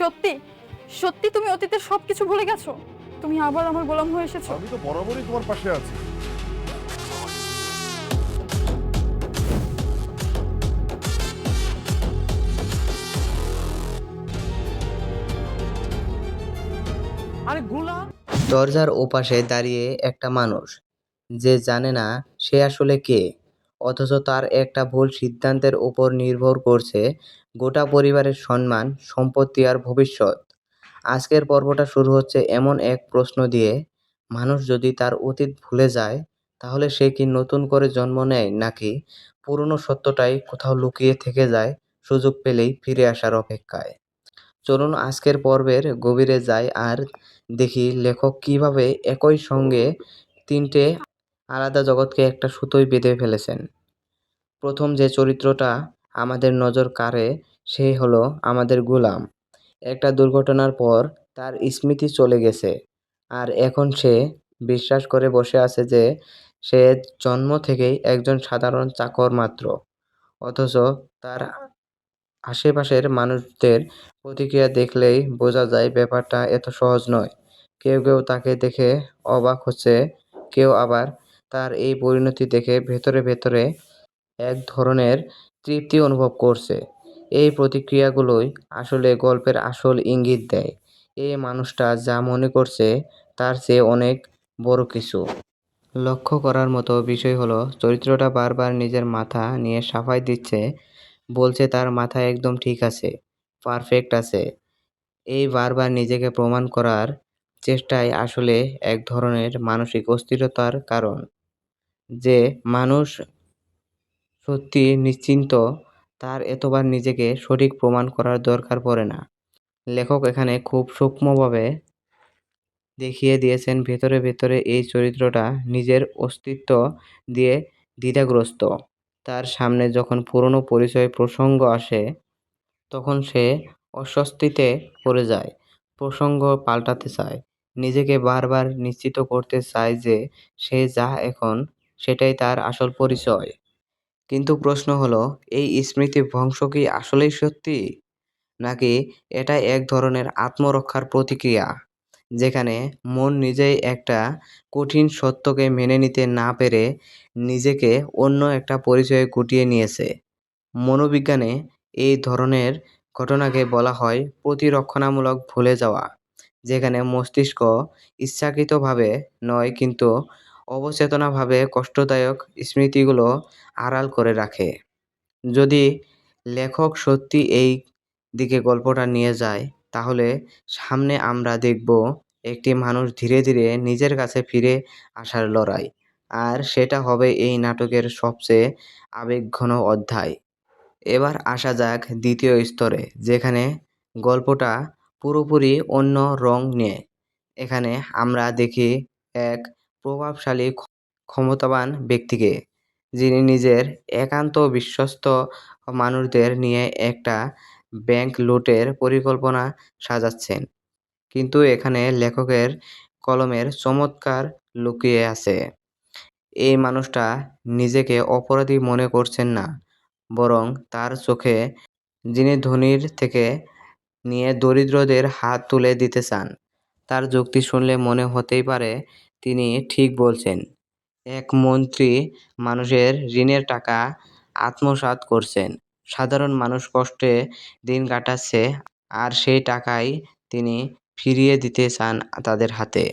সত্যি সত্যি তুমি অতীতের সবকিছু ভুলে গেছো? তুমি আবার আমার গোলাম হয়ে এসেছো? আমি তো বরাবরই তোমার পাশে আছি। আরে গোলা। দরজার ওপাশে দাঁড়িয়ে একটা মানুষ, যে জানে না সে আসলে কে, অথচ তার একটা ভুল সিদ্ধান্তের উপর নির্ভর করছে গোটা পরিবারের সম্মান, সম্পত্তি আর ভবিষ্যৎ। আজকের পর্বটা শুরু হচ্ছে এমন এক প্রশ্ন দিয়ে: মানুষ যদি তার অতীত ভুলে যায়, তাহলে সে কি নতুন করে জন্ম নেয়, নাকি পুরনো সত্যটাই কোথাও লুকিয়ে থেকে যায়, সুযোগ পেলেই ফিরে আসার অপেক্ষায়? চলুন আজকের পর্বের গভীরে যাই আর দেখি লেখক কিভাবে একই সঙ্গে তিনটে আলাদা জগৎকে একটা সুতোয় বেঁধে ফেলেছেন। প্রথম যে চরিত্রটা আমাদের নজর কাড়ে সে হলো আমাদের গোলাম। একটা দুর্ঘটনার পর তার স্মৃতি চলে গেছে, আর এখন সে বিশ্বাস করে বসে আছে যে সে জন্ম থেকেই একজন সাধারণ চাকর মাত্র। অথচ তার আশেপাশের মানুষদের প্রতিক্রিয়া দেখলেই বোঝা যায় ব্যাপারটা এত সহজ নয়। কেউ কেউ তাকে দেখে অবাক হচ্ছে, কেউ আবার তার এই পরিণতি দেখে ভেতরে ভেতরে এক ধরনের তৃপ্তি অনুভব করছে। এই প্রতিক্রিয়াগুলোই আসলে গল্পের আসল ইঙ্গিত দেয়। এই মানুষটা যা মনে করছে তার চেয়ে অনেক বড় কিছু। লক্ষ্য করার মতো বিষয় হলো, চরিত্রটা বারবার নিজের মাথা নিয়ে সাফাই দিচ্ছে, বলছে তার মাথা একদম ঠিক আছে, পারফেক্ট আছে। এই বারবার নিজেকে প্রমাণ করার চেষ্টাই আসলে এক ধরনের মানসিক অস্থিরতার কারণ। যে মানুষ সত্যি নিশ্চিন্ত, তার এতবার নিজেকে সঠিক প্রমাণ করার দরকার পড়ে না। লেখক এখানে খুব সূক্ষ্মভাবে দেখিয়ে দিয়েছেন ভেতরে ভেতরে এই চরিত্রটা নিজের অস্তিত্ব দিয়ে দ্বিধাগ্রস্ত। তার সামনে যখন পুরনো পরিচয় প্রসঙ্গ আসে, তখন সে অস্বস্তিতে পড়ে যায়, প্রসঙ্গ পাল্টাতে চায়, নিজেকে বারবার নিশ্চিত করতে চায় যে সে যা এখন সেটাই তার আসল পরিচয়। কিন্তু প্রশ্ন হলো, এই স্মৃতি ধ্বংস কি আসলেই সত্যি, নাকি এটা এক ধরনের আত্মরক্ষার প্রতিক্রিয়া, যেখানে মন নিজেই একটা কঠিন সত্যকে মেনে নিতে না পেরে নিজেকে অন্য একটা পরিচয়ে গুটিয়ে নিয়েছে? মনোবিজ্ঞানে এই ধরনের ঘটনাকে বলা হয় প্রতিরক্ষামূলক ভুলে যাওয়া, যেখানে মস্তিষ্ক ইচ্ছাকৃতভাবে নয় কিন্তু অবচেতনভাবে কষ্টদায়ক স্মৃতিগুলো আড়াল করে রাখে। যদি লেখক সত্যি এই দিকে গল্পটা নিয়ে যায়, তাহলে সামনে আমরা দেখব একটি মানুষ ধীরে ধীরে নিজের কাছে ফিরে আসার লড়াই, আর সেটা হবে এই নাটকের সবচেয়ে আবেগঘন অধ্যায়। এবার আসা যাক দ্বিতীয় স্তরে, যেখানে গল্পটা পুরোপুরি অন্য রং নেয়। এখানে আমরা দেখি এক প্রভাবশালী ক্ষমতাবান ব্যক্তিকে, যিনি নিজের একান্ত বিশ্বস্ত মানুষদের নিয়ে একটা ব্যাংক লুটের পরিকল্পনা সাজাচ্ছেন। কিন্তু এখানে লেখকের কলমের চমৎকার লুকিয়ে আছে। এই মানুষটা নিজেকে অপরাধী মনে করছেন না, বরং তার চোখে যিনি ধনীর থেকে নিয়ে দরিদ্রদের হাত তুলে দিতে চান। তার যুক্তি শুনলে মনে হতেই পারে তিনি ঠিক বলছেন। এক মন্ত্রী মানুষের ঋণের টাকা আত্মসাৎ করছেন, সাধারণ মানুষ কষ্টে দিন কাটাচ্ছে, আর সেই টাকাই তিনি ফিরিয়ে দিতে চান তাদের হাতে।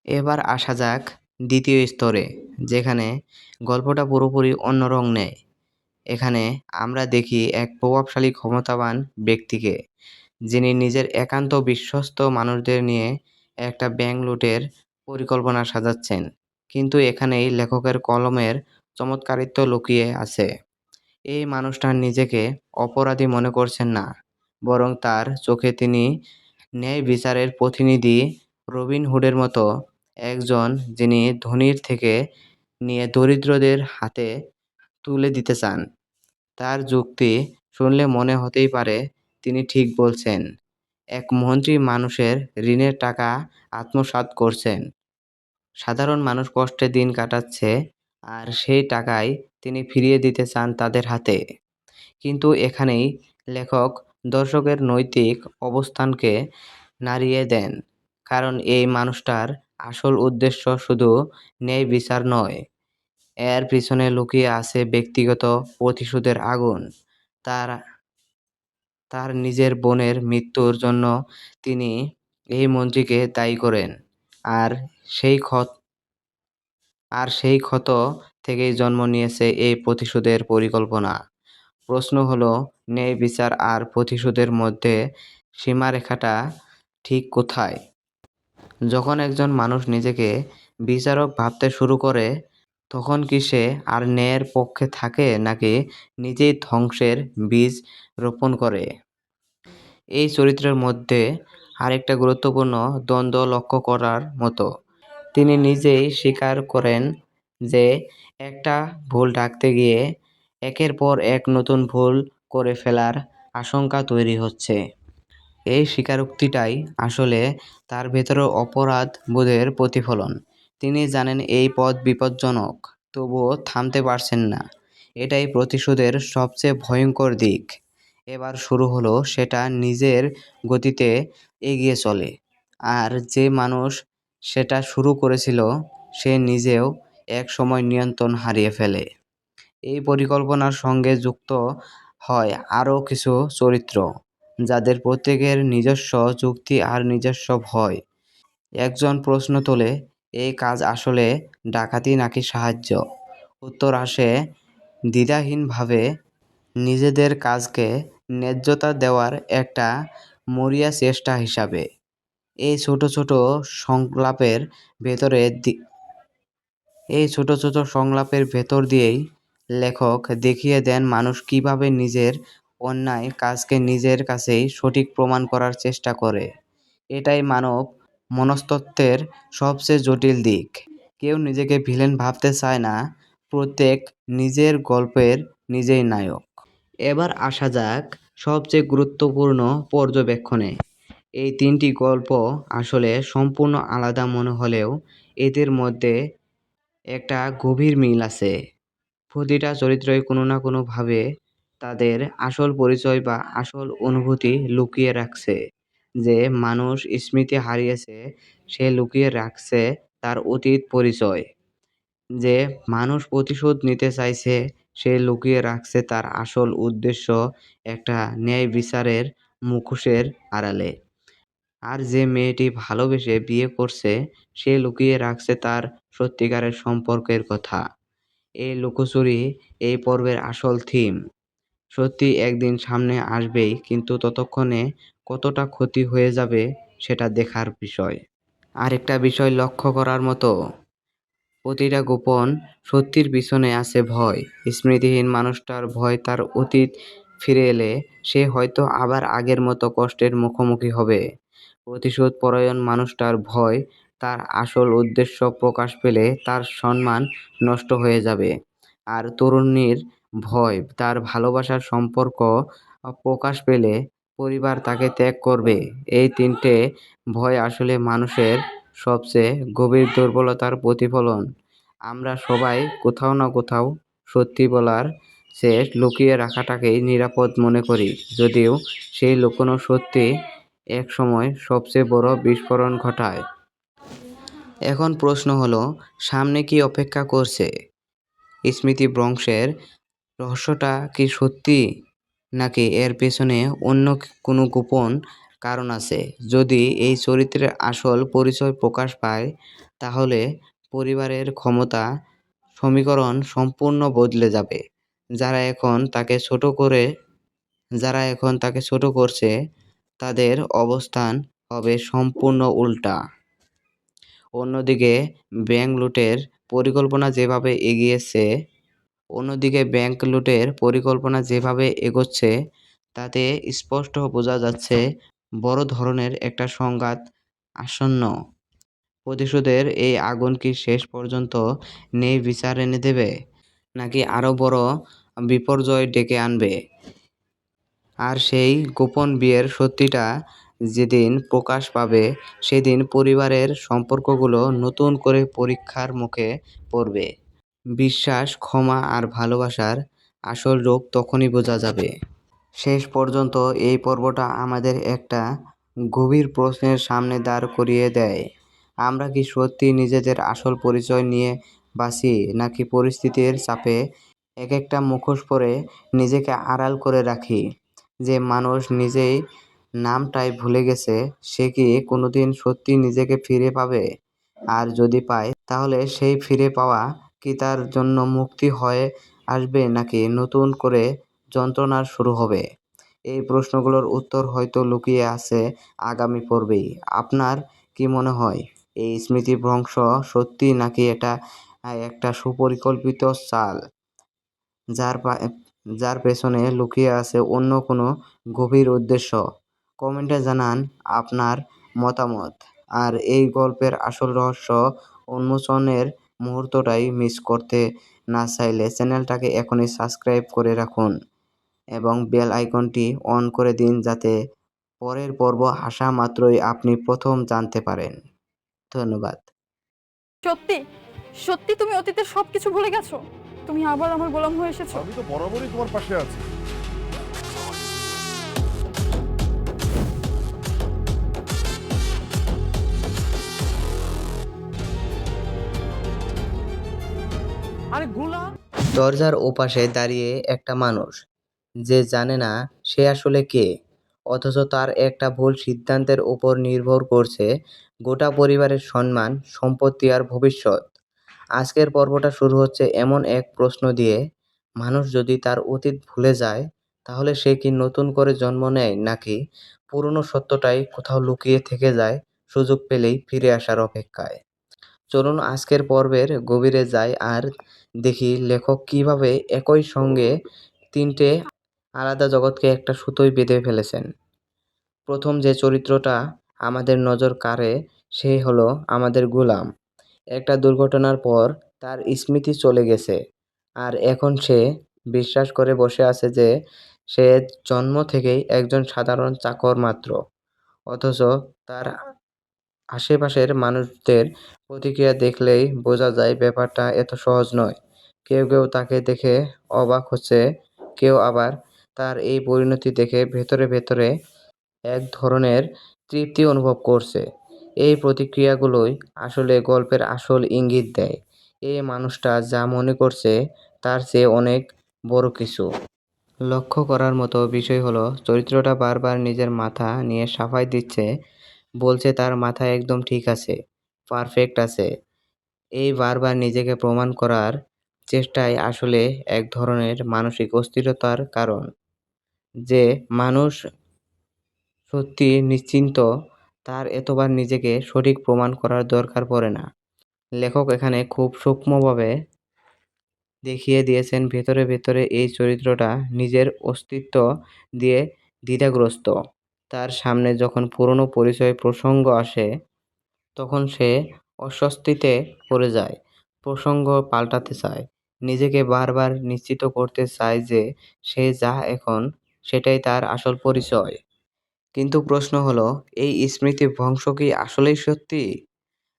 এবার আসা যাক দ্বিতীয় স্তরে, যেখানে গল্পটা পুরোপুরি অন্য রং নেয়। এখানে আমরা দেখি এক প্রভাবশালী ক্ষমতাবান ব্যক্তিকে, যিনি নিজের একান্ত বিশ্বস্ত মানুষদের নিয়ে একটা ব্যাংক লুটের পরিকল্পনা সাজাচ্ছেন। কিন্তু এখানেই লেখকের কলমের চমৎকারিত্ব লুকিয়ে আছে। এই মানুষটা নিজেকে অপরাধী মনে করছেন না, বরং তার চোখে তিনি ন্যায় বিচারের প্রতিনিধি, রবিন হুডের মতো একজন, যিনি ধনীর থেকে নিয়ে দরিদ্রদের হাতে তুলে দিতে চান। তার যুক্তি শুনলে মনে হতেই পারে তিনি ঠিক বলছেন। এক মন্ত্রী মানুষের ঋণের টাকা আত্মসাৎ করছেন, সাধারণ মানুষ কষ্টে দিন কাটাচ্ছে, আর সেই টাকাই তিনি ফিরিয়ে দিতে চান তাদের হাতে। কিন্তু এখানেই লেখক দর্শকের নৈতিক অবস্থানকে নাড়িয়ে দেন, কারণ এই মানুষটার আসল উদ্দেশ্য শুধু ন্যায় বিচার নয়, এর পিছনে লুকিয়ে আছে ব্যক্তিগত প্রতিশোধের আগুন। তার তার নিজের বোনের মৃত্যুর জন্য তিনি এই মন্ত্রীকে দায়ী করেন, আর সেই ক্ষত সেই ক্ষত থেকেই জন্ম নিয়েছে এই প্রতিশোধের পরিকল্পনা। প্রশ্ন হলো, ন্যায় বিচার আর প্রতিশোধের মধ্যে সীমারেখাটা ঠিক কোথায়? যখন একজন মানুষ নিজেকে বিচারক ভাবতে শুরু করে, তখন কি সে আর ন্যায়ের পক্ষে থাকে, নাকি নিজেই ধ্বংসের বীজ রোপণ করে? এই চরিত্রের মধ্যে আরেকটা গুরুত্বপূর্ণ দ্বন্দ্ব লক্ষ্য করার মতো। তিনি নিজেই স্বীকার করেন যে একটা ভুল ঢাকতে গিয়ে একের পর এক নতুন ভুল করে ফেলার আশঙ্কা তৈরি হচ্ছে। এই স্বীকারোক্তিটাই আসলে তার ভেতরের অপরাধ বোধের প্রতিফলন। তিনি জানেন এই পথ বিপজ্জনক, তবুও থামতে পারছেন না। এটাই প্রতিশোধের সবচেয়ে ভয়ঙ্কর দিক। এবার শুরু হলো সেটা নিজের গতিতে এগিয়ে চলে। আর যে মানুষ সেটা শুরু করেছিল, সে নিজেও এক সময় নিয়ন্ত্রণ হারিয়ে ফেলে। এই পরিকল্পনার সঙ্গে যুক্ত হয় আরও কিছু চরিত্র, যাদের প্রত্যেকের নিজস্ব যুক্তি আর নিজস্ব ভয়। একজন প্রশ্ন তোলে, এই কাজ আসলে ডাকাতি নাকি সাহায্য? উত্তর আসে দ্বিধাহীনভাবে, নিজেদের কাজকে ন্যায্যতা দেওয়ার একটা মরিয়া চেষ্টা হিসাবে। এই ছোট ছোট সংলাপের ভেতরে ভেতর দিয়েই লেখক দেখিয়ে দেন মানুষ কিভাবে নিজের অন্যায় কাজকে নিজের কাছেই সঠিক প্রমাণ করার চেষ্টা করে। এটাই মানব মনস্তত্ত্বের সবচেয়ে জটিল দিক। কেউ নিজেকে ভিলেন ভাবতে চায় না, প্রত্যেক নিজের গল্পের নিজেই নায়ক। এবার আসা যাক সবচেয়ে গুরুত্বপূর্ণ পর্যবেক্ষণে। এই তিনটি গল্প আসলে সম্পূর্ণ আলাদা মনে হলেও এদের মধ্যে একটা গভীর মিল আছে। প্রতিটা চরিত্রই কোনো না কোনোভাবে তাদের আসল পরিচয় বা আসল অনুভূতি লুকিয়ে রাখছে। যে মানুষ স্মৃতি হারিয়েছে, সে লুকিয়ে রাখছে তার অতীত পরিচয়। যে মানুষ প্রতিশোধ নিতে চাইছে, সে লুকিয়ে রাখছে তার আসল উদ্দেশ্য একটা ন্যায় বিচারের মুখোশের আড়ালে। আর যে মেয়েটি ভালোবেসে বিয়ে করছে, সে লুকিয়ে রাখছে তার সত্যিকারের সম্পর্কের কথা। এই লুকোচুরি এই পর্বের আসল থিম। সত্যি একদিন সামনে আসবেই, কিন্তু ততক্ষণে কতটা ক্ষতি হয়ে যাবে সেটা দেখার বিষয়। আরেকটা বিষয় লক্ষ্য করার মতো, প্রতিটা গোপন সত্যির পিছনে আছে ভয়। স্মৃতিহীন মানুষটার ভয় তার অতীত ফিরে এলে সে হয়তো আবার আগের মতো কষ্টের মুখোমুখি হবে। প্রতিশোধ পরায়ণ মানুষটার ভয় তার আসল উদ্দেশ্য প্রকাশ পেলে তার সম্মান নষ্ট হয়ে যাবে। আর তরুণীর ভয় তার ভালোবাসার সম্পর্ক প্রকাশ পেলে পরিবার তাকে ত্যাগ করবে। এই তিনটে ভয় আসলে মানুষের সবচেয়ে গভীর দুর্বলতার প্রতিফলন। আমরা সবাই কোথাও না কোথাও সত্যি বলার চেয়ে লুকিয়ে রাখাটাকেই নিরাপদ মনে করি, যদিও সেই লুকোনো সত্যি একসময় সবচেয়ে বড় বিস্ফোরণ ঘটায়। এখন প্রশ্ন হলো, সামনে কি অপেক্ষা করছে? স্মৃতিভ্রংশের রহস্যটা কি সত্যি, নাকি এর পেছনে অন্য কোনো গোপন কারণ আছে? যদি এই চরিত্রের আসল পরিচয় প্রকাশ পায়, তাহলে পরিবারের ক্ষমতা সমীকরণ সম্পূর্ণ বদলে যাবে। যারা এখন তাকে ছোট করছে, তাদের অবস্থান হবে সম্পূর্ণ উল্টা। অন্যদিকে ব্যাংক লুটের পরিকল্পনা যেভাবে এগোচ্ছে, তাতে স্পষ্ট বোঝা যাচ্ছে বড় ধরনের একটা সংঘাত আসন্ন। প্রতিশোধের এই আগুন কি শেষ পর্যন্ত ন্যায় বিচার এনে দেবে, নাকি আরও বড় বিপর্যয় ডেকে আনবে? আর সেই গোপন বিয়ের সত্যিটা যেদিন প্রকাশ পাবে, সেদিন পরিবারের সম্পর্কগুলো নতুন করে পরীক্ষার মুখে পড়বে। বিশ্বাস, ক্ষমা আর ভালোবাসার আসল রূপ তখনই বোঝা যাবে। শেষ পর্যন্ত এই পর্বটা আমাদের একটা গভীর প্রশ্নের সামনে দাঁড় করিয়ে দেয়। আমরা কি সত্যি নিজেদের আসল পরিচয় নিয়ে বাঁচি, নাকি পরিস্থিতির চাপে এক একটা মুখোশ পরে নিজেকে আড়াল করে রাখি? যে মানুষ নিজেই নামটাই ভুলে গেছে, সে কি কোনোদিন সত্যি নিজেকে ফিরে পাবে? আর যদি পায়, তাহলে সেই ফিরে পাওয়া কি তার জন্য মুক্তি হয়ে আসবে, নাকি নতুন করে যন্ত্রণার শুরু হবে? এই প্রশ্নগুলোর উত্তর হয়তো লুকিয়ে আছে আগামী পর্বেই। আপনার কি মনে হয়, এই স্মৃতিভ্রংশ সত্যি, নাকি এটা একটা সুপরিকল্পিত চাল যার যার পেছনে লুকিয়ে আছে অন্য কোনো গভীর উদ্দেশ্য? কমেন্টে জানান আপনার মতামত। আর এই গল্পের আসল রহস্য উন্মোচনের মুহূর্তটাই মিস করতে না চাইলে চ্যানেলটাকে এখনই সাবস্ক্রাইব করে রাখুন এবং বেল আইকনটি অন করে দিন, যাতে পরের পর্ব আসা মাত্রই আপনি প্রথম জানতে পারেন। ধন্যবাদ। সত্যি সত্যি তুমি অতীতের সবকিছু ভুলে গেছো? তুমি আবার আমার গোলাম হয়ে এসেছো? আমি তো বরাবরই তোমার পাশে আছি। আরে গোলা, দরজার ওপাশে দাঁড়িয়ে একটা মানুষ, যে জানে না সে আসলে কে, অথচ তার একটা ভুল সিদ্ধান্তের উপর নির্ভর করছে গোটা পরিবারের সম্মান, সম্পত্তি আর ভবিষ্যৎ। আজকের পর্বটা শুরু হচ্ছে এমন এক প্রশ্ন দিয়ে: মানুষ যদি তার অতীত ভুলে যায়, তাহলে সে কি নতুন করে জন্ম নেয়, নাকি পুরনো সত্যটাই কোথাও লুকিয়ে থেকে যায়, সুযোগ পেলেই ফিরে আসার অপেক্ষায়? চলুন আজকের পর্বের গভীরে যাই আর দেখি লেখক কিভাবে একই সঙ্গে তিনটে আলাদা জগৎকে একটা সুতোয় বেঁধে ফেলেছেন। প্রথম যে চরিত্রটা আমাদের নজর কাড়ে, সে হলো আমাদের গোলাম। একটা দুর্ঘটনার পর তার স্মৃতি চলে গেছে, আর এখন সে বিশ্বাস করে বসে আছে যে সে জন্ম থেকেই একজন সাধারণ চাকর মাত্র। অথচ তার আশেপাশের মানুষদের প্রতিক্রিয়া দেখলেই বোঝা যায় ব্যাপারটা এত সহজ নয়। কেউ কেউ তাকে দেখে অবাক হচ্ছে, কেউ আবার তার এই পরিণতি দেখে ভেতরে ভেতরে এক ধরনের তৃপ্তি অনুভব করছে। এই প্রতিক্রিয়াগুলোই আসলে গল্পের আসল ইঙ্গিত দেয়। এই মানুষটা যা মনে করছে তার চেয়ে অনেক বড় কিছু। লক্ষ্য করার মতো বিষয় হলো, চরিত্রটা বারবার নিজের মাথা নিয়ে সাফাই দিচ্ছে, বলছে তার মাথা একদম ঠিক আছে, পারফেক্ট আছে। এই বারবার নিজেকে প্রমাণ করার চেষ্টাই আসলে এক ধরনের মানসিক অস্থিরতার কারণ। যে মানুষ সত্যি নিশ্চিন্ত, তার এতবার নিজেকে সঠিক প্রমাণ করার দরকার পড়ে না। লেখক এখানে খুব সূক্ষ্মভাবে দেখিয়ে দিয়েছেন ভেতরে ভেতরে এই চরিত্রটা নিজের অস্তিত্ব দিয়ে দ্বিধাগ্রস্ত। তার সামনে যখন পুরনো পরিচয় প্রসঙ্গ আসে, তখন সে অস্বস্তিতে পড়ে যায়, প্রসঙ্গ পাল্টাতে চায়, নিজেকে বারবার নিশ্চিত করতে চায় যে সে যা এখন সেটাই তার আসল পরিচয়। কিন্তু প্রশ্ন হলো, এই স্মৃতি ধ্বংস কি আসলেই সত্যি,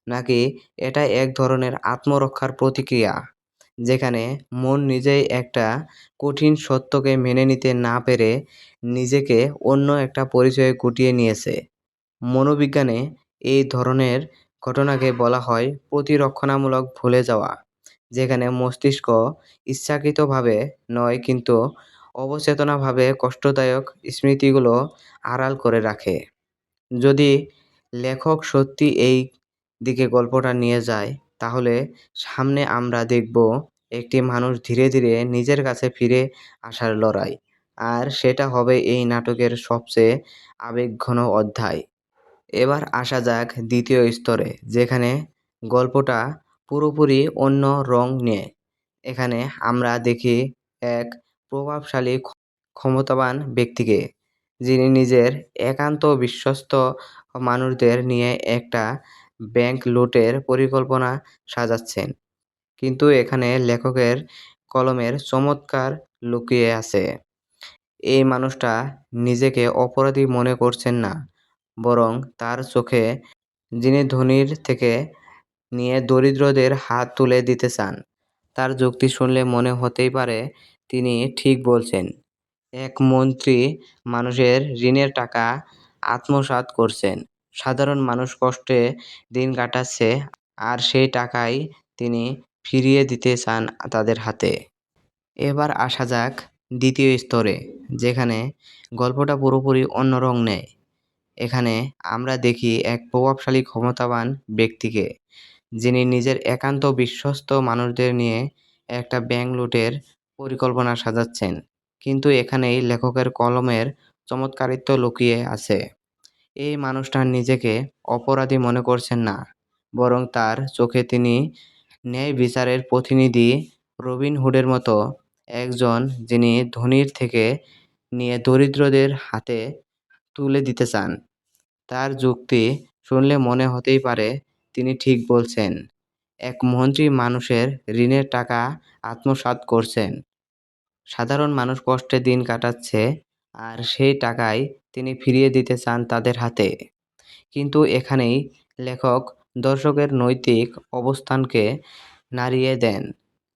নাকি এটা এক ধরনের আত্মরক্ষার প্রতিক্রিয়া, যেখানে মন নিজেই একটা কঠিন সত্যকে মেনে নিতে না পেরে নিজেকে অন্য একটা পরিচয়ে গুটিয়ে নিয়েছে? মনোবিজ্ঞানে এই ধরনের ঘটনাকে বলা হয় প্রতিরক্ষামূলক ভুলে যাওয়া, যেখানে মস্তিষ্ক ইচ্ছাকৃতভাবে নয় কিন্তু অবচেতনভাবে কষ্টদায়ক স্মৃতিগুলো আড়াল করে রাখে। যদি লেখক সত্যি এই দিকে গল্পটা নিয়ে যায়, তাহলে সামনে আমরা দেখব একটি মানুষ ধীরে ধীরে নিজের কাছে ফিরে আসার লড়াই। আর সেটা হবে এই নাটকের সবচেয়ে আবেগঘন অধ্যায়। এবার আসা যাক দ্বিতীয় স্তরে, যেখানে গল্পটা পুরোপুরি অন্য রং নেয়। এখানে আমরা দেখি এক প্রভাবশালী ক্ষমতাবান ব্যক্তিকে, যিনি নিজের একান্ত বিশ্বস্ত মানুষদের নিয়ে একটা ব্যাংক লুটের পরিকল্পনা সাজাচ্ছেন। কিন্তু এখানে লেখকের কলমের চমৎকার লুকিয়ে আছে। এই মানুষটা নিজেকে অপরাধী মনে করছেন না, বরং তার চোখে যিনি ধনীর থেকে নিয়ে দরিদ্রদের হাত তুলে দিতে চান। তার যুক্তি শুনলে মনে হতেই পারে তিনি ঠিক বলছেন। এক মন্ত্রী মানুষের ঋণের টাকা আত্মসাৎ করছেন। সাধারণ মানুষ কষ্টে দিন কাটাচ্ছে, আর সেই টাকাই তিনি ফিরিয়ে দিতে চান তাদের হাতে। এবার আসা যাক দ্বিতীয় স্তরে, যেখানে গল্পটা পুরোপুরি অন্য রং নেয়। এখানে আমরা দেখি এক প্রভাবশালী ক্ষমতাবান ব্যক্তিকে, যিনি নিজের একান্ত বিশ্বস্ত মানুষদের নিয়ে একটা ব্যাংক লুটের পরিকল্পনা সাজাচ্ছেন। কিন্তু এখানেই লেখকের কলমের চমৎকারিত্ব লুকিয়ে আছে। এই মানুষটা নিজেকে অপরাধী মনে করছেন না, বরং তার চোখে তিনি ন্যায় বিচারের প্রতিনিধি, রবিন হুডের মতো একজন, যিনি ধনীর থেকে নিয়ে দরিদ্রদের হাতে তুলে দিতে চান। তার যুক্তি শুনলে মনে হতেই পারে তিনি ঠিক বলছেন। এক মন্ত্রী মানুষের ঋণের টাকা আত্মসাৎ করছেন, সাধারণ মানুষ কষ্টে দিন কাটাচ্ছে, আর সেই টাকাই তিনি ফিরিয়ে দিতে চান তাদের হাতে। কিন্তু এখানেই লেখক দর্শকের নৈতিক অবস্থানকে নাড়িয়ে দেন,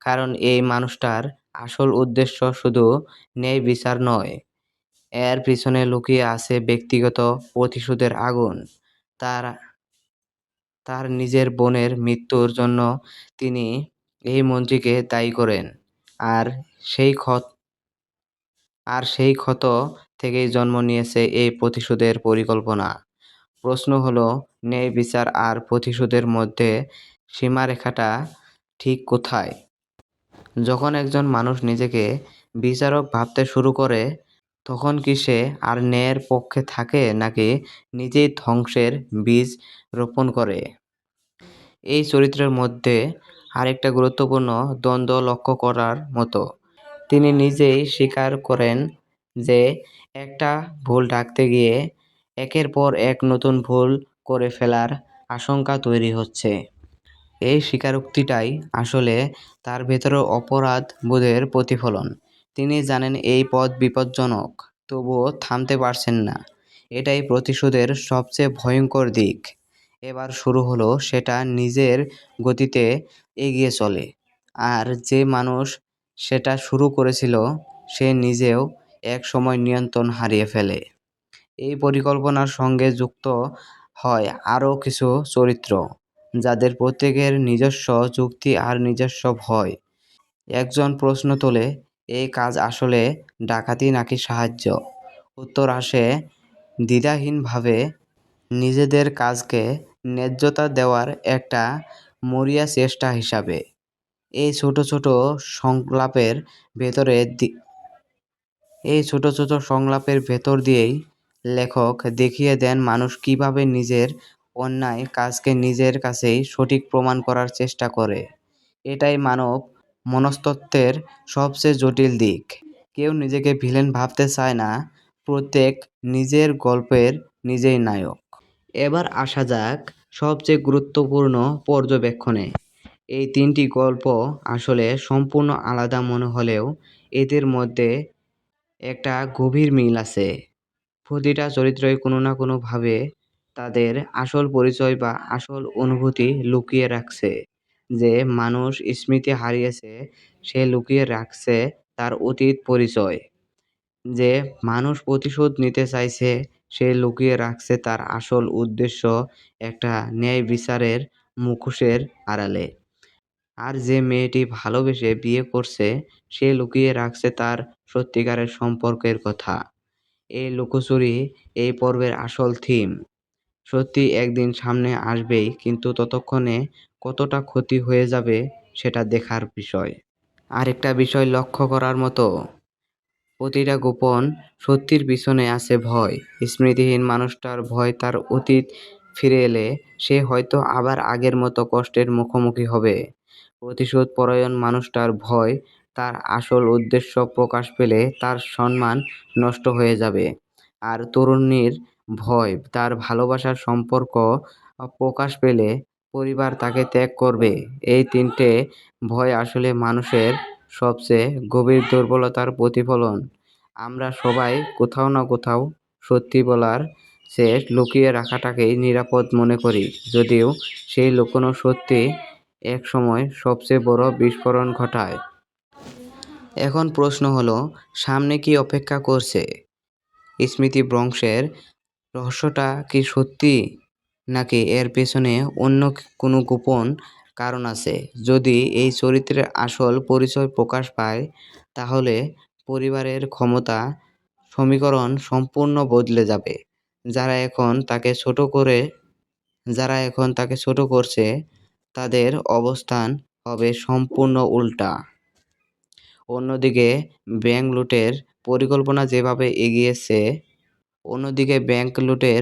কারণ এই মানুষটার আসল উদ্দেশ্য শুধু ন্যায় বিচার নয়, এর পিছনে লুকিয়ে আছে ব্যক্তিগত প্রতিশোধের আগুন। তার তার নিজের বোনের মৃত্যুর জন্য তিনি এই মন্ত্রীকে দায়ী করেন, আর সেই ক্ষত আর সেই ক্ষত থেকেই জন্ম নিয়েছে এই প্রতিশোধের পরিকল্পনা। প্রশ্ন হলো, ন্যায় বিচার আর প্রতিশোধের মধ্যে সীমারেখাটা ঠিক কোথায়? যখন একজন মানুষ নিজেকে বিচারক ভাবতে শুরু করে, তখন কি সে আর ন্যায়ের পক্ষে থাকে, নাকি নিজেই ধ্বংসের বীজ রোপণ করে? এই চরিত্রের মধ্যে আরেকটা গুরুত্বপূর্ণ দ্বন্দ্ব লক্ষ্য করার মতো। তিনি নিজেই স্বীকার করেন যে একটা ভুল ঢাকতে গিয়ে একের পর এক নতুন ভুল করে ফেলার আশঙ্কা তৈরি হচ্ছে। এই স্বীকারোক্তিটাই আসলে তার ভেতরের অপরাধ বোধের প্রতিফলন। তিনি জানেন এই পথ বিপজ্জনক, তবুও থামতে পারছেন না। এটাই প্রতিশোধের সবচেয়ে ভয়ঙ্কর দিক। এবার শুরু হলো সেটা নিজের গতিতে এগিয়ে চলে, আর যে মানুষ সেটা শুরু করেছিল সে নিজেও এক সময় নিয়ন্ত্রণ হারিয়ে ফেলে। এই পরিকল্পনার সঙ্গে যুক্ত হয় আরও কিছু চরিত্র, যাদের প্রত্যেকের নিজস্ব যুক্তি আর নিজস্ব ভয়। একজন প্রশ্ন তোলে, এই কাজ আসলে ডাকাতি নাকি সাহায্য? উত্তর আসে দ্বিধাহীনভাবে, নিজেদের কাজকে ন্যায্যতা দেওয়ার একটা মরিয়া চেষ্টা হিসাবে। এই ছোট ছোট সংলাপের ভেতরে এই ছোট ছোট সংলাপের ভেতর দিয়েই লেখক দেখিয়ে দেন মানুষ কিভাবে নিজের অন্যায় কাজকে নিজের কাছেই সঠিক প্রমাণ করার চেষ্টা করে। এটাই মানব মনস্তত্ত্বের সবচেয়ে জটিল দিক। কেউ নিজেকে ভিলেন ভাবতে চায় না, প্রত্যেক নিজের গল্পের নিজেই নায়ক। এবার আসা যাক সবচেয়ে গুরুত্বপূর্ণ পর্যবেক্ষণে। এই তিনটি গল্প আসলে সম্পূর্ণ আলাদা মনে হলেও এদের মধ্যে একটা গভীর মিল আছে। প্রতিটা চরিত্রই কোনো না কোনোভাবে তাদের আসল পরিচয় বা আসল অনুভূতি লুকিয়ে রাখছে। যে মানুষ স্মৃতি হারিয়েছে, সে লুকিয়ে রাখছে তার অতীত পরিচয়। যে মানুষ প্রতিশোধ নিতে চাইছে, সে লুকিয়ে রাখছে তার আসল উদ্দেশ্য একটা ন্যায় বিচারের মুখোশের আড়ালে। আর যে মেয়েটি ভালোবেসে বিয়ে করছে, সে লুকিয়ে রাখছে তার সত্যিকারের সম্পর্কের কথা। এই লুকোচুরি এই পর্বের আসল থিম। সত্যি একদিন সামনে আসবেই, কিন্তু ততক্ষণে কতটা ক্ষতি হয়ে যাবে সেটা দেখার বিষয়। আরেকটা বিষয় লক্ষ্য করার মতো, প্রতিটা গোপন সত্যির পিছনে আছে ভয়। স্মৃতিহীন মানুষটার ভয় তার অতীত ফিরে এলে সে হয়তো আবার আগের মতো কষ্টের মুখোমুখি হবে। প্রতিশোধ পরায়ণ মানুষটার ভয় তার আসল উদ্দেশ্য প্রকাশ পেলে তার সম্মান নষ্ট হয়ে যাবে। আর তরুণীর ভয় তার ভালোবাসার সম্পর্ক প্রকাশ পেলে পরিবার তাকে ত্যাগ করবে। এই তিনটে ভয় আসলে মানুষের সবচেয়ে গভীর দুর্বলতার প্রতিফলন। আমরা সবাই কোথাও না কোথাও সত্যি বলার চেয়ে লুকিয়ে রাখাটাকেই নিরাপদ মনে করি, যদিও সেই লুকোনো সত্যি একসময় সবচেয়ে বড় বিস্ফোরণ ঘটায়। এখন প্রশ্ন হলো, সামনে কি অপেক্ষা করছে? স্মৃতিভ্রংশের রহস্যটা কি সত্যি, নাকি এর পেছনে অন্য কোনো গোপন কারণ আছে? যদি এই চরিত্রের আসল পরিচয় প্রকাশ পায়, তাহলে পরিবারের ক্ষমতা সমীকরণ সম্পূর্ণ বদলে যাবে। যারা এখন তাকে ছোট করছে, তাদের অবস্থান হবে সম্পূর্ণ উল্টা। অন্যদিকে ব্যাংক লুটের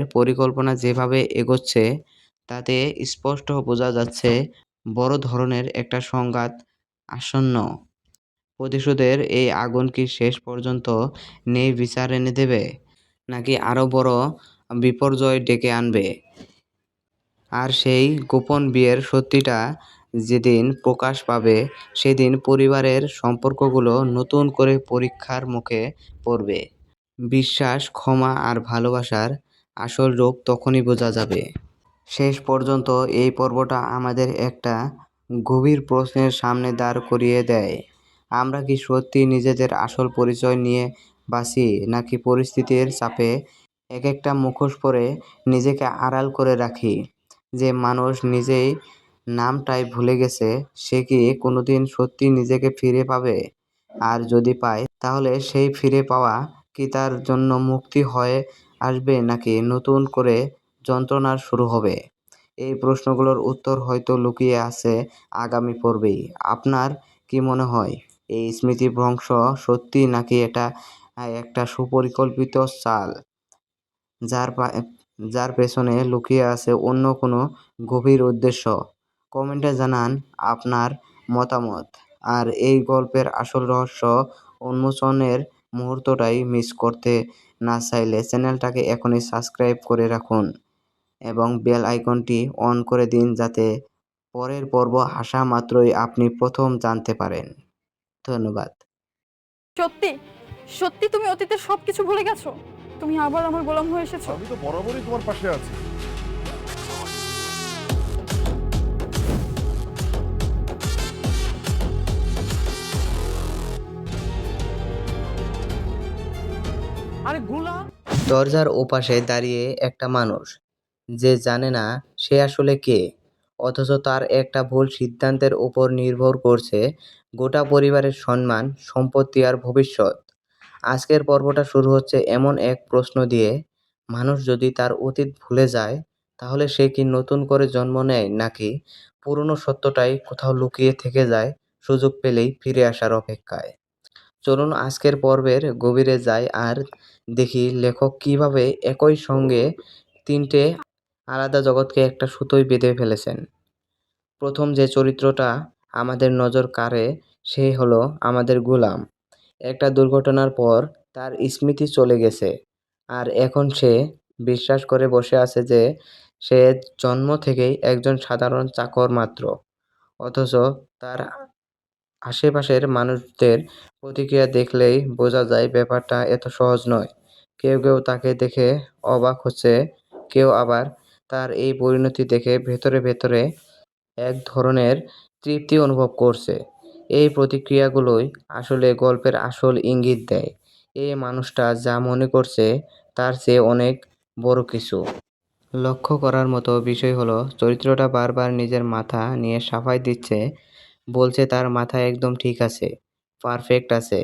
পরিকল্পনা যেভাবে এগোচ্ছে, তাতে স্পষ্ট বোঝা যাচ্ছে বড় ধরনের একটা সংঘাত আসন্ন। প্রতিশোধের এই আগুন কি শেষ পর্যন্ত ন্যায়বিচার এনে দেবে, নাকি আরও বড় বিপর্যয় ডেকে আনবে? আর সেই গোপন বিয়ের সত্যিটা যেদিন প্রকাশ পাবে, সেদিন পরিবারের সম্পর্কগুলো নতুন করে পরীক্ষার মুখে পড়বে। বিশ্বাস, ক্ষমা আর ভালোবাসার আসল রূপ তখনই বোঝা যাবে। শেষ পর্যন্ত এই পর্বটা আমাদের একটা গভীর প্রশ্নের সামনে দাঁড় করিয়ে দেয়। আমরা কি সত্যি নিজেদের আসল পরিচয় নিয়ে বাঁচি, নাকি পরিস্থিতির চাপে একটা মুখোশ পরে নিজেকে আড়াল করে রাখি? যে মানুষ নিজেই নামটাই ভুলে গেছে, সে কি কোনোদিন সত্যি নিজেকে ফিরে পাবে? আর যদি পায়, তাহলে সেই ফিরে পাওয়া কি তার জন্য মুক্তি হয়ে আসবে, নাকি নতুন করে যন্ত্রণার শুরু হবে? এই প্রশ্নগুলোর উত্তর হয়তো লুকিয়ে আছে আগামী পর্বেই। আপনার কি মনে হয়, এই স্মৃতিভ্রংশ সত্যি, নাকি এটা একটা সুপরিকল্পিত চাল, যার পেছনে লুকিয়ে আছে অন্য কোনো গভীর উদ্দেশ্য? কমেন্টে জানান আপনার মতামত। আর এই গল্পের আসল রহস্য উন্মোচনের মুহূর্তটাই মিস করতে না চাইলে চ্যানেলটাকে এখনই সাবস্ক্রাইব করে রাখুন এবং বেল আইকনটি অন করে দিন, যাতে পরের পর্ব আসা মাত্রই আপনি প্রথম জানতে পারেন। ধন্যবাদ। সত্যি সত্যি তুমি অতীতের সবকিছু ভুলে গেছো? তুমি আবার আমার গোলাম হয়ে এসেছো? আমি তো বরাবরই তোমার পাশে আছি। আরে গুলা দরজার ওপাশে দাঁড়িয়ে একটা মানুষ, যে জানে না সে আসলে কে, অথচ তার একটা ভুল সিদ্ধান্তের উপর নির্ভর করছে গোটা পরিবারের সম্মান, সম্পত্তি আর ভবিষ্যৎ। আজকের পর্বটা শুরু হচ্ছে এমন এক প্রশ্ন দিয়ে: মানুষ যদি তার অতীত ভুলে যায়, তাহলে সে কি নতুন করে জন্ম নেয়, নাকি পুরনো সত্যটাই কোথাও লুকিয়ে থেকে যায়, সুযোগ পেলেই ফিরে আসার অপেক্ষায়? চলুন আজকের পর্বের গভীরে যাই আর দেখি লেখক কিভাবে একই সঙ্গে তিনটে আলাদা জগৎকে একটা সুতোয় বেঁধে ফেলেছেন। প্রথম যে চরিত্রটা আমাদের নজর কাড়ে, সে হলো আমাদের গোলাম। একটা দুর্ঘটনার পর তার স্মৃতি চলে গেছে, আর এখন সে বিশ্বাস করে বসে আছে যে সে জন্ম থেকেই একজন সাধারণ চাকর মাত্র। অথচ তার আশেপাশের মানুষদের প্রতিক্রিয়া দেখলেই বোঝা যায় ব্যাপারটা এত সহজ নয়। কেউ কেউ তাকে দেখে অবাক হচ্ছে, কেউ আবার তার এই পরিণতি দেখে ভেতরে ভেতরে এক ধরনের তৃপ্তি অনুভব করছে। এই প্রতিক্রিয়াগুলোই আসলে গল্পের আসল ইঙ্গিত দেয়। এই মানুষটা যা মনে করছে তার চেয়ে অনেক বড় কিছু। লক্ষ্য করার মতো বিষয় হলো, চরিত্রটা বারবার নিজের মাথা নিয়ে সাফাই দিচ্ছে, বলছে তার মাথা একদম ঠিক আছে, পারফেক্ট আছে।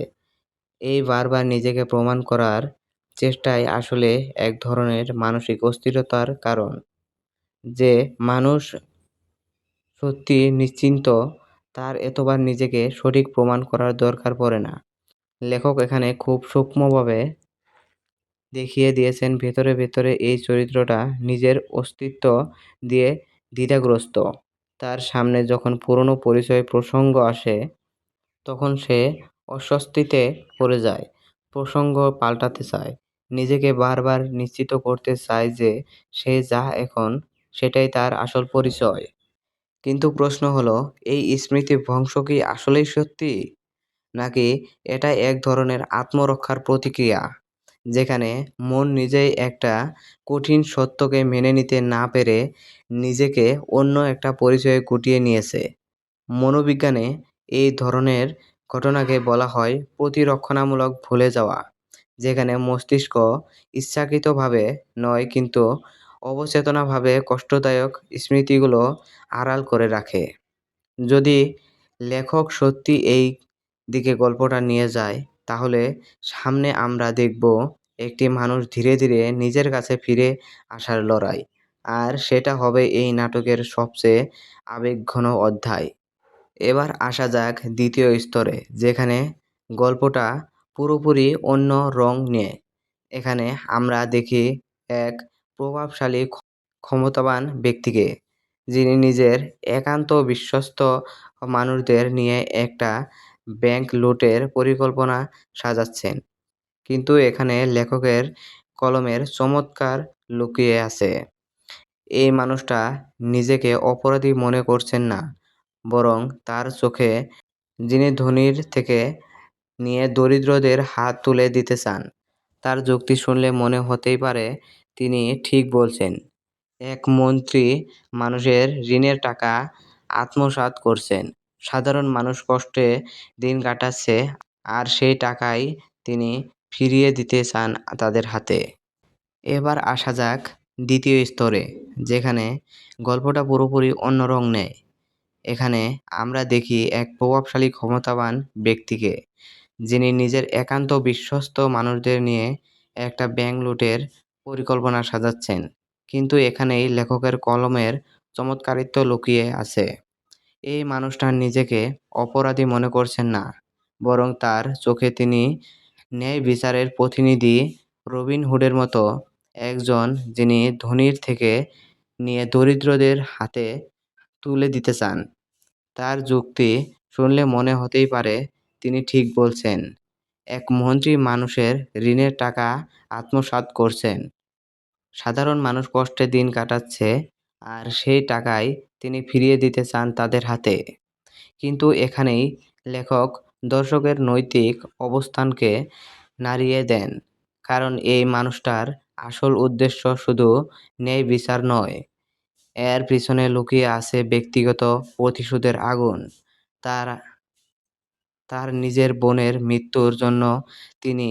এই বারবার নিজেকে প্রমাণ করার চেষ্টাই আসলে এক ধরনের মানসিক অস্থিরতার কারণ। যে মানুষ সত্যি নিশ্চিন্ত, তার এতবার নিজেকে সঠিক প্রমাণ করার দরকার পড়ে না। লেখক এখানে খুব সূক্ষ্মভাবে দেখিয়ে দিয়েছেন ভেতরে ভেতরে এই চরিত্রটা নিজের অস্তিত্ব দিয়ে দ্বিধাগ্রস্ত। তার সামনে যখন পুরনো পরিচয় প্রসঙ্গ আসে, তখন সে অস্বস্তিতে পড়ে যায়, প্রসঙ্গ পাল্টাতে চায়, নিজেকে বারবার নিশ্চিত করতে চায় যে সে যা এখন, সেটাই তার আসল পরিচয়। কিন্তু প্রশ্ন হলো, এই স্মৃতিভ্রংশ কি আসলেই সত্যি, নাকি এটা এক ধরনের আত্মরক্ষার প্রতিক্রিয়া, যেখানে মন নিজেই একটা কঠিন সত্যকে মেনে নিতে না পেরে নিজেকে অন্য একটা পরিচয়ে গুটিয়ে নিয়েছে? মনোবিজ্ঞানে এই ধরনের ঘটনাকে বলা হয় প্রতিরক্ষণামূলক ভুলে যাওয়া, যেখানে মস্তিষ্ক ইচ্ছাকৃতভাবে নয় কিন্তু অবচেতনভাবে কষ্টদায়ক স্মৃতিগুলো আড়াল করে রাখে। যদি লেখক সত্যি এই দিকে গল্পটা নিয়ে যায়, তাহলে সামনে আমরা দেখব একটি মানুষ ধীরে ধীরে নিজের কাছে ফিরে আসার লড়াই। আর সেটা হবে এই নাটকের সবচেয়ে আবেগঘন অধ্যায়। এবার আসা যাক দ্বিতীয় স্তরে, যেখানে গল্পটা পুরোপুরি অন্য রং নেয়। এখানে আমরা দেখি এক প্রভাবশালী ক্ষমতাবান ব্যক্তিকে, যিনি নিজের একান্ত বিশ্বস্ত মানুষদের নিয়ে একটা ব্যাংক লুটের পরিকল্পনা সাজাচ্ছেন। কিন্তু এখানে লেখকের কলমের চমৎকার লুকিয়ে আছে। এই মানুষটা নিজেকে অপরাধী মনে করছেন না, বরং তার চোখে যিনি ধনীর থেকে নিয়ে দরিদ্রদের হাত তুলে দিতে চান। তার যুক্তি শুনলে মনে হতেই পারে তিনি ঠিক বলছেন। এক মন্ত্রী মানুষের ঋণের টাকা আত্মসাৎ করছেন, সাধারণ মানুষ কষ্টে দিন কাটাচ্ছে, আর সেই টাকাই তিনি ফিরিয়ে দিতে চান তাদের হাতে। এবার আসা যাক দ্বিতীয় স্তরে, যেখানে গল্পটা পুরোপুরি অন্য রং নেয়। এখানে আমরা দেখি এক প্রভাবশালী ক্ষমতাবান ব্যক্তিকে, যিনি নিজের একান্ত বিশ্বস্ত মানুষদের নিয়ে একটা ব্যাংক লুটের পরিকল্পনা সাজাচ্ছেন। কিন্তু এখানেই লেখকের কলমের চমৎকারিত্ব লুকিয়ে আছে। এই মানুষটা নিজেকে অপরাধী মনে করছেন না, বরং তার চোখে তিনি ন্যায় বিচারের প্রতিনিধি, রবিন হুডের মতো একজন, যিনি ধনীর থেকে নিয়ে দরিদ্রদের হাতে তুলে দিতে চান। তার যুক্তি শুনলে মনে হতেই পারে তিনি ঠিক বলছেন। এক মন্ত্রী মানুষের ঋণের টাকা আত্মসাৎ করছেন, সাধারণ মানুষ কষ্টে দিন কাটাচ্ছে, আর সেই টাকাই তিনি ফিরিয়ে দিতে চান তাদের হাতে। কিন্তু এখানেই লেখক দর্শকের নৈতিক অবস্থানকে নাড়িয়ে দেন, কারণ এই মানুষটার আসল উদ্দেশ্য শুধু ন্যায় বিচার নয়, এর পিছনে লুকিয়ে আছে ব্যক্তিগত প্রতিশোধের আগুন। তার তার নিজের বোনের মৃত্যুর জন্য তিনি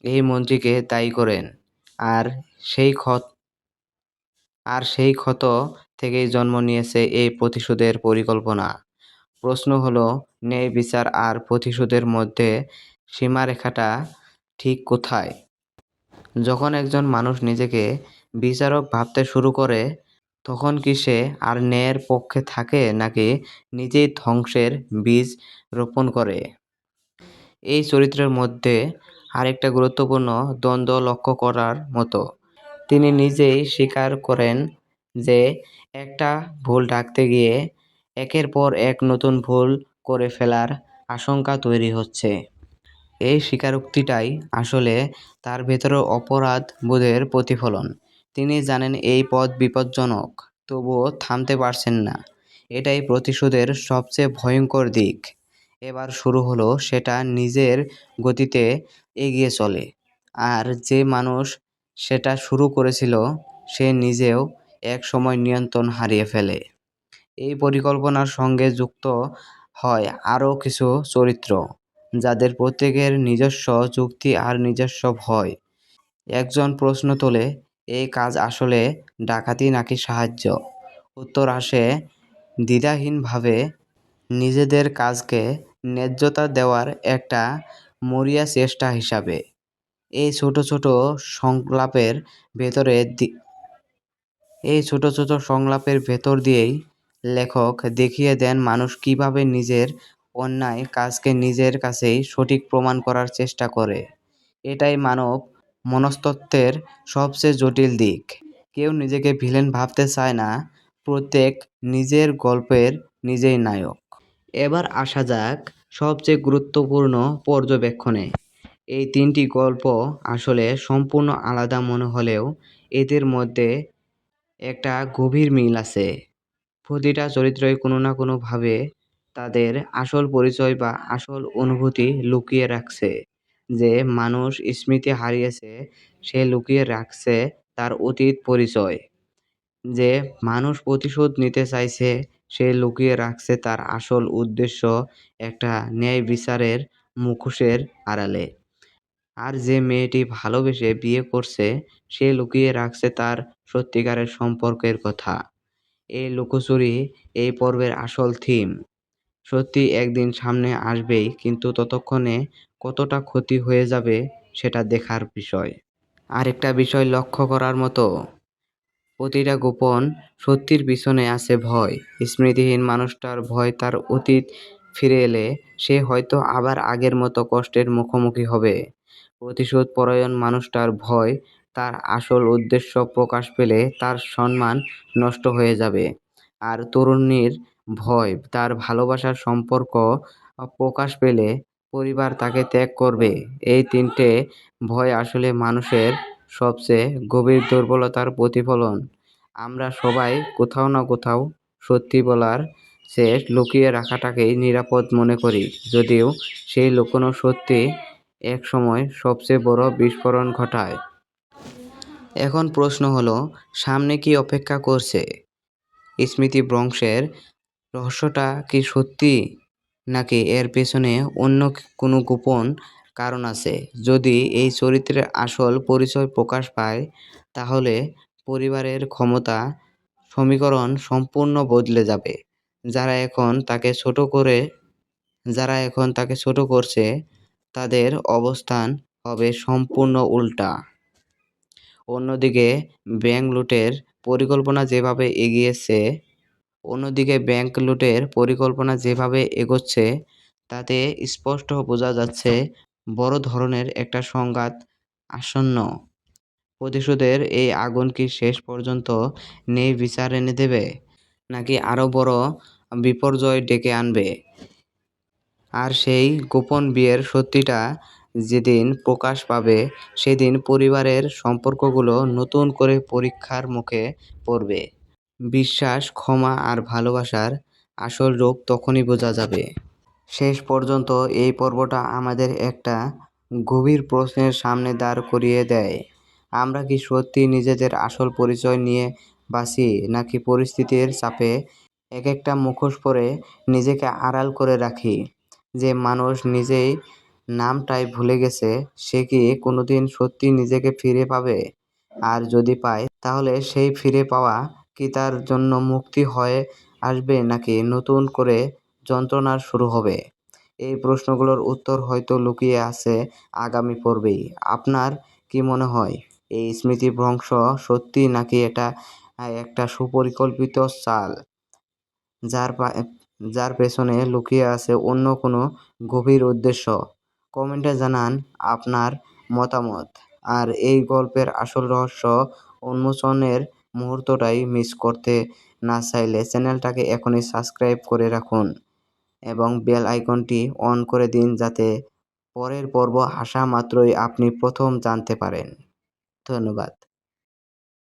এই মন্ত্রীকে দায়ী করেন, আর সেই ক্ষত আর সেই ক্ষত থেকেই জন্ম নিয়েছে এই প্রতিশোধের পরিকল্পনা। প্রশ্ন হলো, ন্যায় বিচার আর প্রতিশোধের মধ্যে সীমারেখাটা ঠিক কোথায়? যখন একজন মানুষ নিজেকে বিচারক ভাবতে শুরু করে, তখন কি সে আর ন্যায়ের পক্ষে থাকে, নাকি নিজেই ধ্বংসের বীজ রোপণ করে? এই চরিত্রের মধ্যে আরেকটা গুরুত্বপূর্ণ দ্বন্দ্ব লক্ষ্য করার মতো। তিনি নিজেই স্বীকার করেন যে একটা ভুল ঢাকতে গিয়ে একের পর এক নতুন ভুল করে ফেলার আশঙ্কা তৈরি হচ্ছে। এই স্বীকারোক্তিটাই আসলে তার ভেতরের অপরাধ বোধের প্রতিফলন। তিনি জানেন এই পথ বিপজ্জনক, তবুও থামতে পারছেন না। এটাই প্রতিশোধের সবচেয়ে ভয়ঙ্কর দিক। এবার শুরু হলো সেটা নিজের গতিতে এগিয়ে চলে, আর যে মানুষ সেটা শুরু করেছিল সে নিজেও এক সময় নিয়ন্ত্রণ হারিয়ে ফেলে। এই পরিকল্পনার সঙ্গে যুক্ত হয় আরও কিছু চরিত্র, যাদের প্রত্যেকের নিজস্ব যুক্তি আর নিজস্ব ভয়। একজন প্রশ্ন তোলে, এই কাজ আসলে ডাকাতি নাকি সাহায্য? উত্তর আসে দ্বিধাহীনভাবে, নিজেদের কাজকে ন্যায্যতা দেওয়ার একটা মরিয়া চেষ্টা হিসাবে। এই ছোট ছোট সংলাপের ভেতরে এই ছোট ছোট সংলাপের ভেতর দিয়েই লেখক দেখিয়ে দেন মানুষ কিভাবে নিজের অন্যায় কাজকে নিজের কাছেই সঠিক প্রমাণ করার চেষ্টা করে। এটাই মানব মনস্তত্ত্বের সবচেয়ে জটিল দিক। কেউ নিজেকে ভিলেন ভাবতে চায় না, প্রত্যেক নিজের গল্পের নিজেই নায়ক। এবার আসা যাক সবচেয়ে গুরুত্বপূর্ণ পর্যবেক্ষণে। এই তিনটি গল্প আসলে সম্পূর্ণ আলাদা মনে হলেও এদের মধ্যে একটা গভীর মিল আছে। প্রতিটা চরিত্রই কোনো না কোনোভাবে তাদের আসল পরিচয় বা আসল অনুভূতি লুকিয়ে রাখছে। যে মানুষ স্মৃতি হারিয়েছে, সে লুকিয়ে রাখছে তার অতীত পরিচয়। যে মানুষ প্রতিশোধ নিতে চাইছে, সে লুকিয়ে রাখছে তার আসল উদ্দেশ্য একটা ন্যায় বিচারের মুখোশের আড়ালে। আর যে মেয়েটি ভালোবেসে বিয়ে করছে সে লুকিয়ে রাখছে তার সত্যিকারের সম্পর্কের কথা। এই লুকোচুরি এই পর্বের আসল থিম। সত্যি একদিন সামনে আসবেই, কিন্তু ততক্ষণে কতটা ক্ষতি হয়ে যাবে সেটা দেখার বিষয়। আরেকটা বিষয় লক্ষ্য করার মতো, প্রতিটা গোপন সত্যির পিছনে আছে ভয়। স্মৃতিহীন মানুষটার ভয় তার অতীত ফিরে এলে সে হয়তো আবার আগের মতো কষ্টের মুখোমুখি হবে। প্রতিশোধ পরায়ণ মানুষটার ভয় তার আসল উদ্দেশ্য প্রকাশ পেলে তার সম্মান নষ্ট হয়ে যাবে। আর তরুণীর ভয় তার ভালোবাসার সম্পর্ক প্রকাশ পেলে পরিবার তাকে ত্যাগ করবে। এই তিনটে ভয় আসলে মানুষের সবচেয়ে গভীর দুর্বলতার প্রতিফলন। আমরা সবাই কোথাও না কোথাও সত্যি বলার চেয়ে লুকিয়ে রাখাটাকেই নিরাপদ মনে করি, যদিও সেই লুকোনো সত্যি একসময় সবচেয়ে বড় বিস্ফোরণ ঘটায়। এখন প্রশ্ন হলো, সামনে কি অপেক্ষা করছে? স্মৃতিভ্রংশের রহস্যটা কি সত্যি, নাকি এর পেছনে অন্য কোনো গোপন কারণ আছে? যদি এই চরিত্রের আসল পরিচয় প্রকাশ পায়, তাহলে পরিবারের ক্ষমতা সমীকরণ সম্পূর্ণ বদলে যাবে। যারা এখন তাকে ছোট করছে তাদের অবস্থান হবে সম্পূর্ণ উল্টা। অন্যদিকে ব্যাংক লুটের পরিকল্পনা যেভাবে এগোচ্ছে তাতে স্পষ্ট বোঝা যাচ্ছে বড় ধরনের একটা সংঘাত আসন্ন। প্রতিশোধের এই আগুন কি শেষ পর্যন্ত ন্যায় বিচার এনে দেবে, নাকি আরও বড় বিপর্যয় ডেকে আনবে? আর সেই গোপন বিয়ের সত্যিটা যেদিন প্রকাশ পাবে, সেদিন পরিবারের সম্পর্কগুলো নতুন করে পরীক্ষার মুখে পড়বে। বিশ্বাস, ক্ষমা আর ভালোবাসার আসল রূপ তখনই বোঝা যাবে। শেষ পর্যন্ত এই পর্বটা আমাদের একটা গভীর প্রশ্নের সামনে দাঁড় করিয়ে দেয়। আমরা কি সত্যি নিজেদের আসল পরিচয় নিয়ে বাঁচি, নাকি পরিস্থিতির চাপে এক একটা মুখোশ পরে নিজেকে আড়াল করে রাখি? যে মানুষ নিজেই নামটাই ভুলে গেছে, সে কি কোনোদিন সত্যি নিজেকে ফিরে পাবে? আর যদি পায়, তাহলে সেই ফিরে পাওয়া কি তার জন্য মুক্তি হয়ে আসবে, নাকি নতুন করে যন্ত্রণার শুরু হবে? এই প্রশ্নগুলোর উত্তর হয়তো লুকিয়ে আছে আগামী পর্বেই। আপনার কি মনে হয়, এই স্মৃতিভ্রংশ সত্যি, নাকি এটা একটা সুপরিকল্পিত চাল যার পেছনে লুকিয়ে আছে অন্য কোনো গভীর উদ্দেশ্য? কমেন্টে জানান আপনার মতামত। আর এই গল্পের আসল রহস্য উন্মোচনের মুহূর্তটাই মিস করতে না চাইলে চ্যানেলটাকে এখনই সাবস্ক্রাইব করে রাখুন এবং বেল আইকনটি অন করে দিন, যাতে পরের পর্ব আসা মাত্রই আপনি প্রথম জানতে পারেন। ধন্যবাদ।